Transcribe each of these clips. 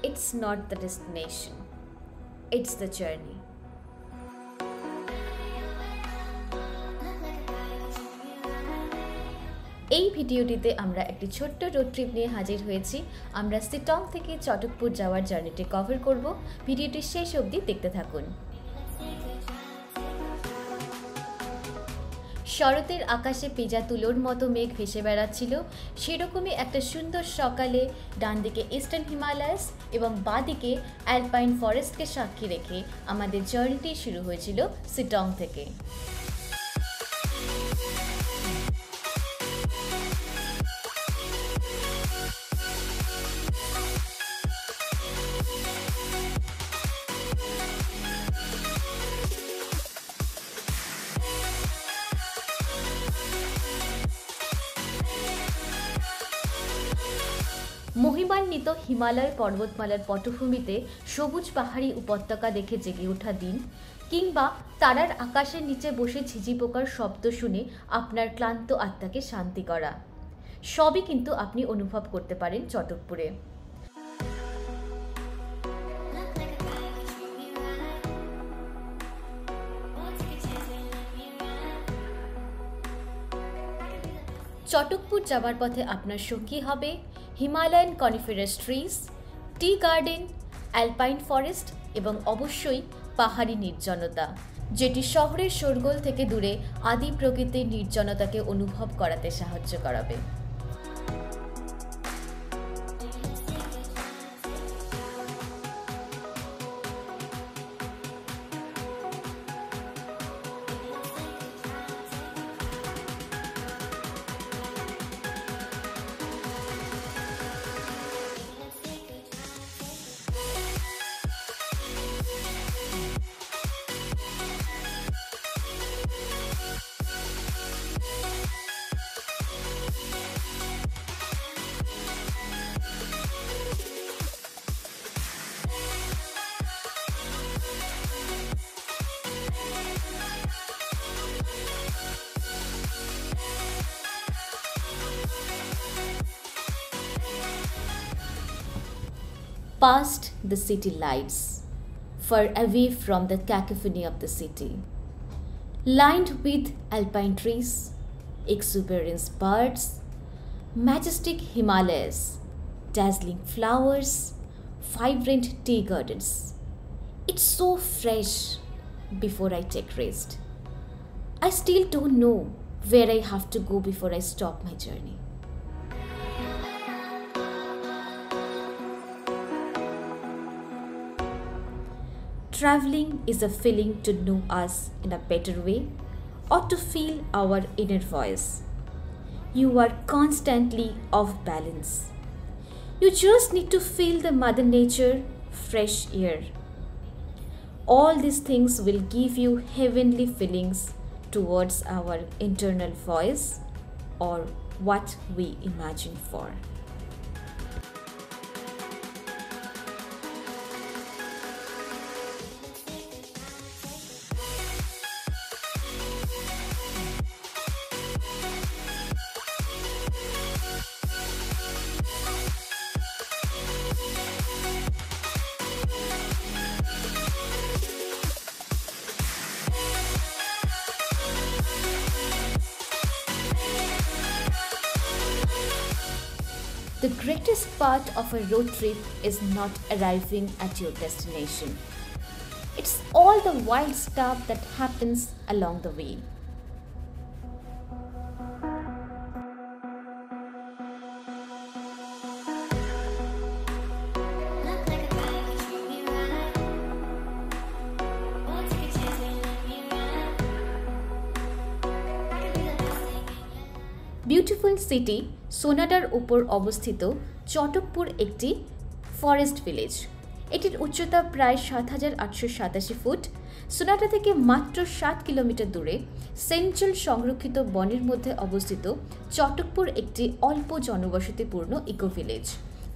It's not the destination, it's the journey. এই ভিডিওটিতে আমরা একটি ছোট্ট রোড ট্রিপ নিয়ে হাজির হয়েছি। আমরা সিটং থেকে চটকপুর যাওয়ার জার্নিটি কভার করব। ভিডিওটি শেষ অবধি দেখতে থাকুন। শরতের আকাশে পেঁজা তুলোর মতো মেঘ ভেসে বেড়াচ্ছিল। সেরকমই একটা সুন্দর সকালে ডান দিকে ইস্টার্ন হিমালয়াস এবং বাঁ দিকে অ্যালপাইন ফরেস্টকে সাক্ষী রেখে আমাদের জার্নিটি শুরু হয়েছিল সিটং থেকে। মহিমান্বিত হিমালয় পর্বতমালার পটভূমিতে সবুজ পাহাড়ি উপত্যকা দেখে জেগে ওঠা দিন, কিংবা তারার আকাশের নিচে বসে ঝিঝি পোকার শব্দ শুনে আপনার ক্লান্ত আত্মাকে শান্তি করা, সবই কিন্তু আপনি অনুভব করতে পারেন চটকপুরে। চটকপুর যাবার পথে আপনার সঙ্গী হবে Himalayan coniferous trees, tea garden, alpine forest এবং অবশ্যই পাহাড়ি নির্জনতা, যেটি শহরের শোরগোল থেকে দূরে আদি প্রকৃতির নির্জনতাকে অনুভব করাতে সাহায্য করাবে। Past the city lights, far away from the cacophony of the city, lined with alpine trees, exuberant birds, majestic Himalayas, dazzling flowers, vibrant tea gardens. It's so fresh before I take rest. I still don't know where I have to go before I stop my journey. Traveling is a feeling to know us in a better way or to feel our inner voice. You are constantly off balance. You just need to feel the Mother Nature, fresh air. All these things will give you heavenly feelings towards our internal voice or what we imagine for. The greatest part of a road trip is not arriving at your destination. It's all the wild stuff that happens along the way. Beautiful city সোনাডার উপর অবস্থিত চটকপুর একটি forest village. এটির উচ্চতা প্রায় ৭,৮৮৭ foot. Sonada থেকে মাত্র ৭ kilometre দূরে সেন্ট্রাল সংরক্ষিত বনের মধ্যে অবস্থিত চটকপুর একটি অল্প জনবসতিপূর্ণ ইকো ভিলেজ,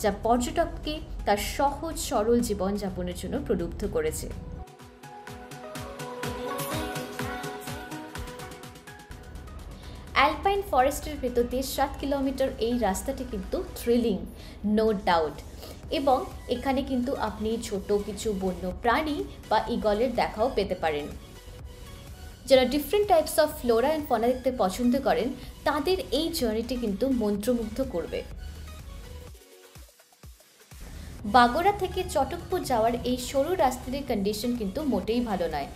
যা পর্যটককে তার সহজ সরল জীবনযাপনের জন্য প্রলুব্ধ করেছে। অ্যালপাইন ফরেস্টের ভেতর দিয়ে 7 কিলোমিটার এই রাস্তাটি কিন্তু থ্রিলিং, নো ডাউট। এবং এখানে কিন্তু আপনি ছোট কিছু বন্য প্রাণী বা ঈগলের দেখাও পেতে পারেন। যারা different types of flora and fauna দেখতে পছন্দ করেন তাদের এই জার্নিটি কিন্তু মন্ত্রমুগ্ধ করবে। বাগোড়া থেকে চটকপুর যাওয়ার এই সরু রাস্তাটির কন্ডিশন কিন্তু মোটেই ভালো নয়।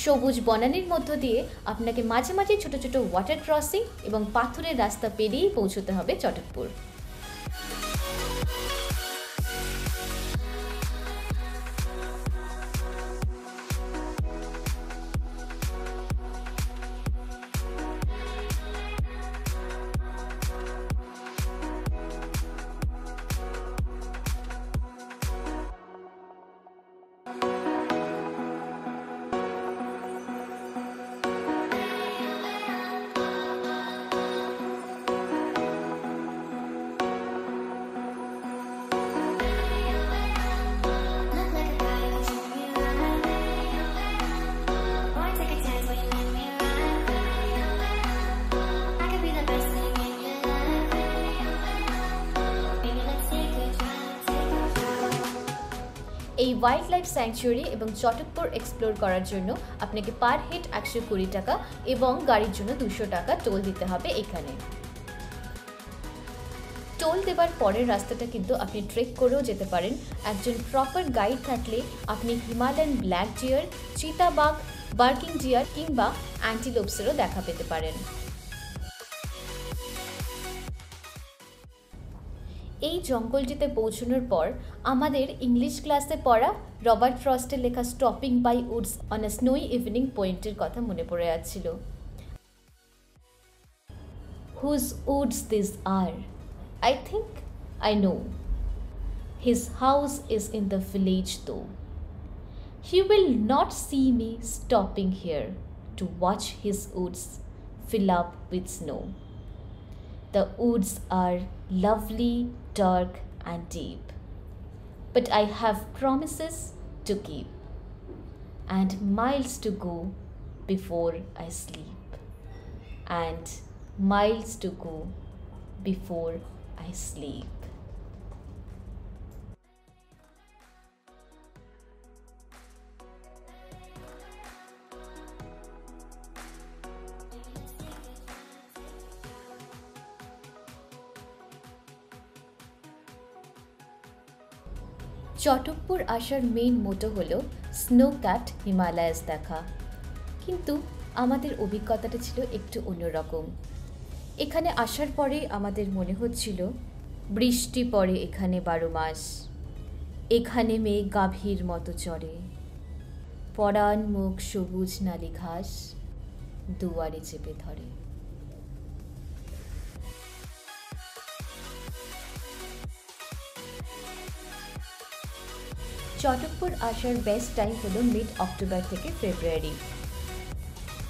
সবুজ বনানীর মধ্য দিয়ে আপনাকে মাঝে মাঝে ছোট ছোট ওয়াটার ক্রসিং এবং পাথরের রাস্তা পেরিয়েই পৌঁছতে হবে চটকপুর। এই ওয়াইল্ড লাইফ স্যাংচুয়ারি এবং চটকপুর এক্সপ্লোর করার জন্য আপনাকে পার হেড 120 টাকা এবং গাড়ির জন্য 200 টাকা টোল দিতে হবে। এখানে টোল দেবার পরের রাস্তাটা কিন্তু আপনি ট্রেক করেও যেতে পারেন। একজন প্রপার গাইড থাকলে আপনি হিমালয়ান ব্ল্যাক ডিয়ার, চিতাবাঘ, বার্কিং ডিয়ার কিংবা অ্যান্টিলোপসেরও দেখা পেতে পারেন। এই জঙ্গলটিতে পৌঁছানোর পর আমাদের ইংলিশ ক্লাসে পড়া রবার্ট ফ্রস্টের লেখা stopping by woods on a snowy evening পয়েন্টের কথা মনে পড়ে যাচ্ছিল। Whose woods this are? I think I know. His house is in the village though. He will not see me stopping here to watch his woods fill up with snow. The woods are lovely, dark and deep, but I have promises to keep and miles to go before I sleep, and miles to go before I sleep. Chatakpur আসার main মোটো হলো snow cat Himalayas দেখা, কিন্তু আমাদের অভিজ্ঞতাটা ছিল একটু অন্যরকম। এখানে আসার পরে আমাদের মনে হচ্ছিল বৃষ্টি পড়ে এখানে 12 মাস, এখানে মেঘ গাভীর মতো চড়ে, পরাণ মুখ সবুজ নালি ঘাস দুয়ারে চেপে ধরে। চটকপুর আসার বেস্ট টাইম হলো মিড অক্টোবর থেকে ফেব্রুয়ারি,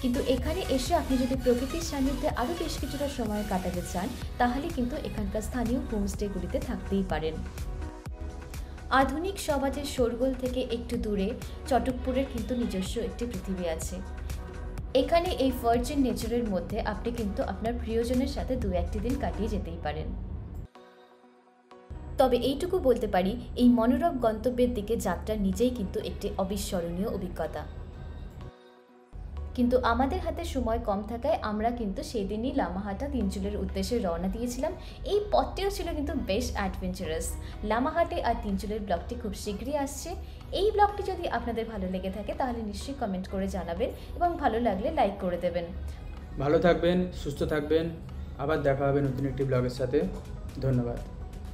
কিন্তু এখানে এসে আপনি যদি প্রকৃতির সান্নিধ্যে আরও বেশ কিছুটা সময় কাটাতে চান তাহলে কিন্তু এখানকার স্থানীয় হোমস্টেগুলিতে থাকতেই পারেন। আধুনিক সমাজের শোরগোল থেকে একটু দূরে চটকপুরের কিন্তু নিজস্ব একটি পৃথিবী আছে। এখানে এই ভার্জিন নেচারের মধ্যে আপনি কিন্তু আপনার প্রিয়জনের সাথে 2-1 দিন কাটিয়ে যেতেই পারেন। তবে এইটুকু বলতে পারি, এই মনোরম গন্তব্যের দিকে যাত্রা নিজেই কিন্তু একটি অবিস্মরণীয় অভিজ্ঞতা। কিন্তু আমাদের হাতে সময় কম থাকায় আমরা কিন্তু সেদিনই লামাহাটা তিনচুলের উদ্দেশ্যে রওনা দিয়েছিলাম। এই পথটিও ছিল কিন্তু বেশ অ্যাডভেঞ্চারাস। লামাহাটে আর তিনচুলের ব্লগটি খুব শীঘ্রই আসছে। এই ব্লগটি যদি আপনাদের ভালো লেগে থাকে তাহলে নিশ্চয়ই কমেন্ট করে জানাবেন এবং ভালো লাগলে লাইক করে দেবেন। ভালো থাকবেন, সুস্থ থাকবেন, আবার দেখা হবে নতুন একটি ব্লগের সাথে। ধন্যবাদ।